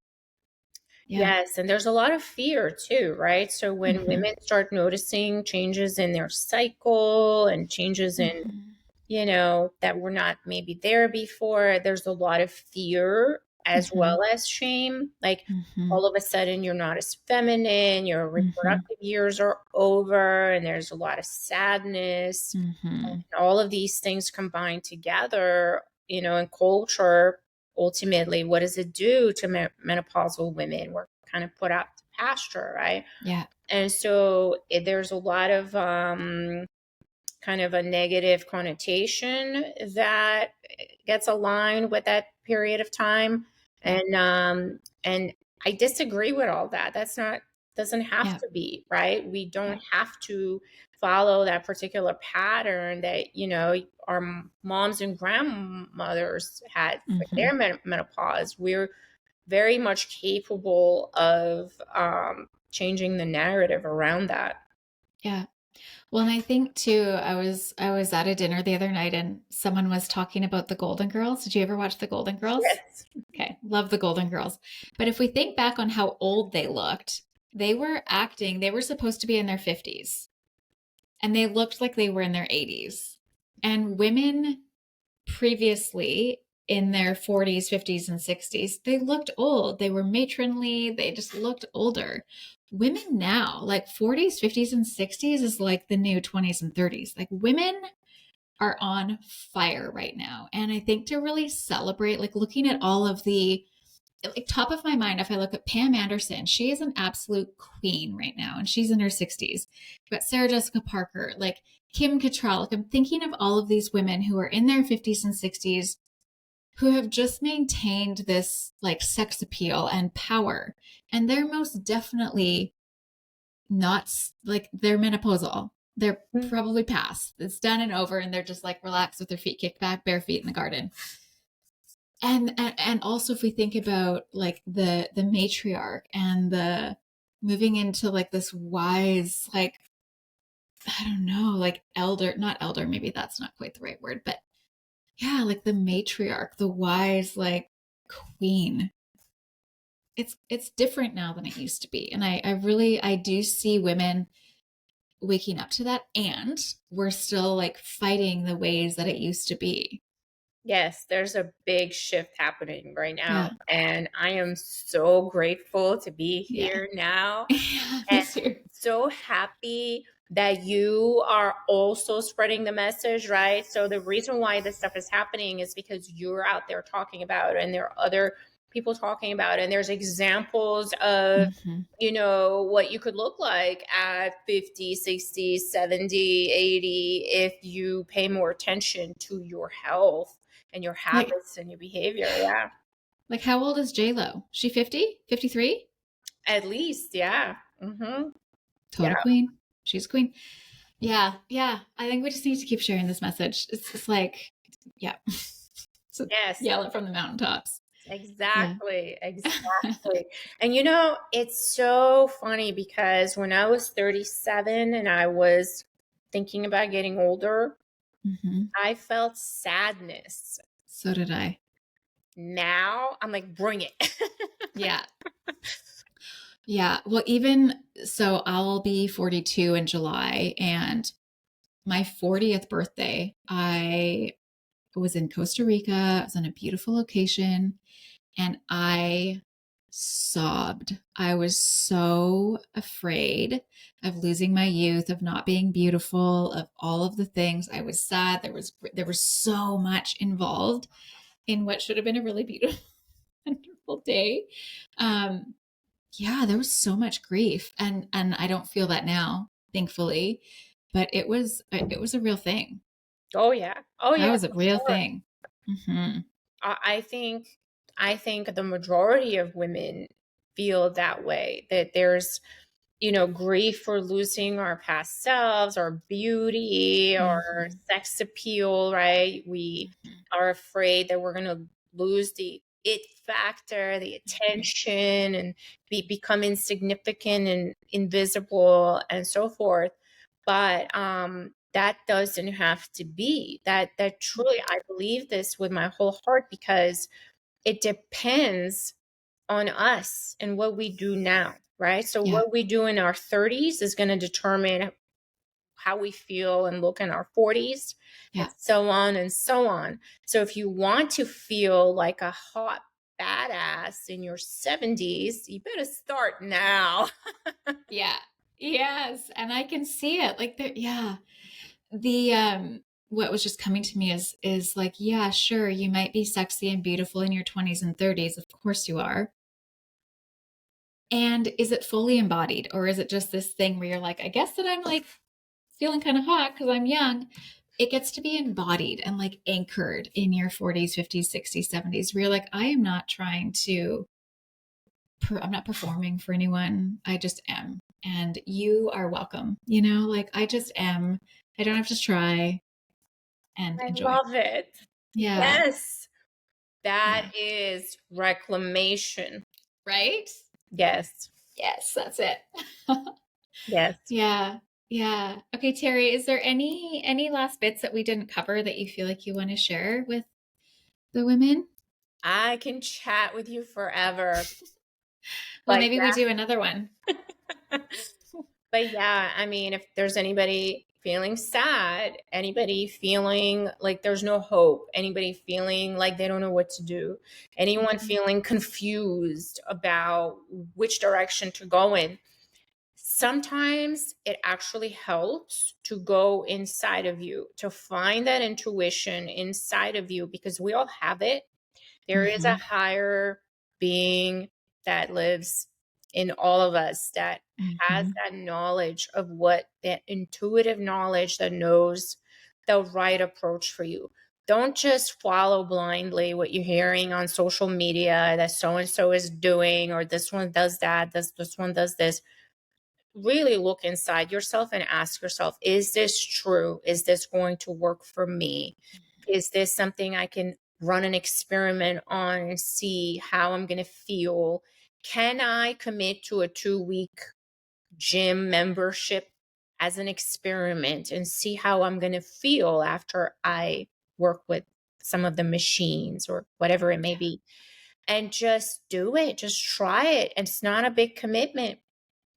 Yeah. Yes, and there's a lot of fear too, right? So when Mm-hmm. women start noticing changes in their cycle and changes in, Mm-hmm. that were not maybe there before, there's a lot of fear as Mm-hmm. well as shame. Like Mm-hmm. all of a sudden you're not as feminine, your Mm-hmm. reproductive years are over, and there's a lot of sadness. Mm-hmm. All of these things combined together, in culture, ultimately, what does it do to menopausal women? We're kind of put out to pasture, right? Yeah. And so there's a lot of kind of a negative connotation that gets aligned with that period of time. Yeah. And I disagree with all that. That's not doesn't have Yeah. to be, right? We Yeah. don't have to follow that particular pattern that, our moms and grandmothers had for Mm-hmm. their menopause. We're very much capable of changing the narrative around that. Yeah. Well, and I think too, I was at a dinner the other night and someone was talking about the Golden Girls. Did you ever watch the Golden Girls? Yes. Okay, love the Golden Girls. But if we think back on how old they looked, they were supposed to be in their 50s and they looked like they were in their 80s. And women previously in their 40s, 50s, and 60s, they looked old. They were matronly. They just looked older. Women now, like 40s, 50s, and 60s, is like the new 20s and 30s. Like women are on fire right now. And I think to really celebrate, like looking at all of the, like top of my mind, if I look at Pam Anderson, she is an absolute queen right now, and she's in her 60s. But Sarah Jessica Parker, like Kim Cattrall, like I'm thinking of all of these women who are in their 50s and 60s who have just maintained this like sex appeal and power. And they're most definitely not like they're menopausal. They're probably past. It's done and over, and they're just like relaxed with their feet kicked back, bare feet in the garden. And also if we think about like the matriarch and the moving into like this wise, like I don't know, like elder, not elder, maybe that's not quite the right word, but yeah, like the matriarch, the wise like queen. It's different now than it used to be. And I do see women waking up to that, and we're still like fighting the ways that it used to be. Yes, there's a big shift happening right now. Yeah. And I am so grateful to be Yeah. here now. Yeah, me And too. so happy that you are also spreading the message, right? So the reason why this stuff is happening is because you're out there talking about it, and there are other people talking about it, and there's examples of Mm-hmm. what you could look like at 50, 60, 70, 80 if you pay more attention to your health and your Like, habits and your behavior. Yeah. like how old is J-Lo? She 50? 53? At least, yeah. Total Yeah. queen. She's a queen. Yeah, yeah. I think we just need to keep sharing this message. It's just like, yeah. So Yes. yell it from the mountaintops. Yeah. Exactly. Exactly. And it's so funny because when I was 37 and I was thinking about getting older, Mm-hmm. I felt sadness. So did I. Now I'm like, bring it. Yeah. Yeah. Well, even so, I'll be 42 in July, and my 40th birthday, I was in Costa Rica. I was in a beautiful location, and I sobbed. I was so afraid of losing my youth, of not being beautiful, of all of the things. I was sad. There was so much involved in what should have been a really beautiful, wonderful day. Um, yeah, there was so much grief, and I don't feel that now, thankfully. But it was a real thing. Oh yeah. Oh That yeah, was a for real sure. thing. Hmm. I think the majority of women feel that way, that there's grief for losing our past selves, our beauty, our Hmm. sex appeal, right? We Hmm. are afraid that we're going to lose the it factor, the attention, and become insignificant and invisible and so forth. But that doesn't have to be. That truly, I believe this with my whole heart, because it depends on us and what we do now, right? So Yeah, what we do in our 30s is going to determine how we feel and look in our 40s, and yeah, so on and so on. So if you want to feel like a hot badass in your 70s, you better start now. yeah. Yes, and I can see it. Like there, yeah. The what was just coming to me is like, yeah, sure, you might be sexy and beautiful in your 20s and 30s. Of course you are. And is it fully embodied, or is it just this thing where you're like, I guess that I'm like feeling kind of hot because I'm young? It gets to be embodied and like anchored in your 40s, 50s, 60s, 70s, where you're like, I am not trying to, I'm not performing for anyone. I just am. And you are welcome. Like I just am. I don't have to try, and I enjoy. love it. Yeah. Yes, that Yeah. is reclamation. Right? Yes. Yes, that's it. Yes. Yeah. Yeah. Okay, Terry, is there any last bits that we didn't cover that you feel like you want to share with the women? I can chat with you forever. Well, But maybe we do another one. yeah. But yeah, I mean, if there's anybody feeling sad, anybody feeling like there's no hope, anybody feeling like they don't know what to do, anyone Mhm. feeling confused about which direction to go in, sometimes it actually helps to go inside of you, to find that intuition inside of you, because we all have it. There is a Mhm. higher being that lives in all of us, that has Mhm. that knowledge of that intuitive knowledge that knows the right approach for you. Don't just follow blindly what you're hearing on social media that so and so is doing, or this one does that, this one does this. Really look inside yourself and ask yourself, is this true? Is this going to work for me? Is this something I can run an experiment on and see how I'm going to feel? Can I commit to a 2-week gym membership as an experiment and see how I'm going to feel after I work with some of the machines or whatever it may be? And just do it, just try it. It's not a big commitment.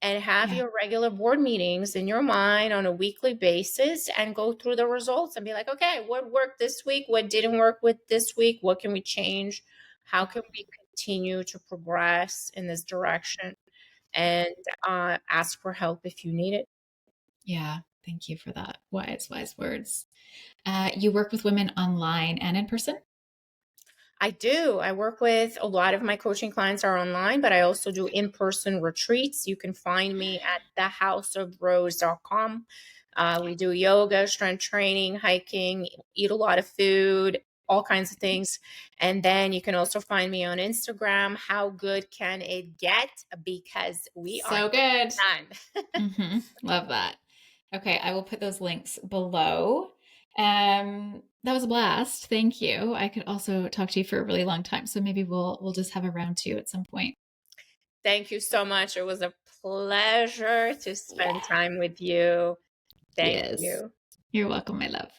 and have Yeah. your regular board meetings in your mind on a weekly basis and go through the results and be like, okay, what worked this week? What didn't work with this week? What can we change? How can we continue to progress in this direction? And ask for help if you need it. Yeah. Thank you for that. Wise words. You work with women online and in person? I do. I work with a lot of my coaching clients are online, but I also do in-person retreats. You can find me at thehouseofrose.com. We do yoga, strength training, hiking, eat a lot of food, all kinds of things. And then you can also find me on Instagram. How good can it get? Because we are So good. done. Love that. Okay, I will put those links below. That was a blast. Thank you. I could also talk to you for a really long time, so maybe we'll just have a round two at some point. Thank you so much. It was a pleasure to Yeah. spend time with you. Thank Yes. you. You're welcome, my love.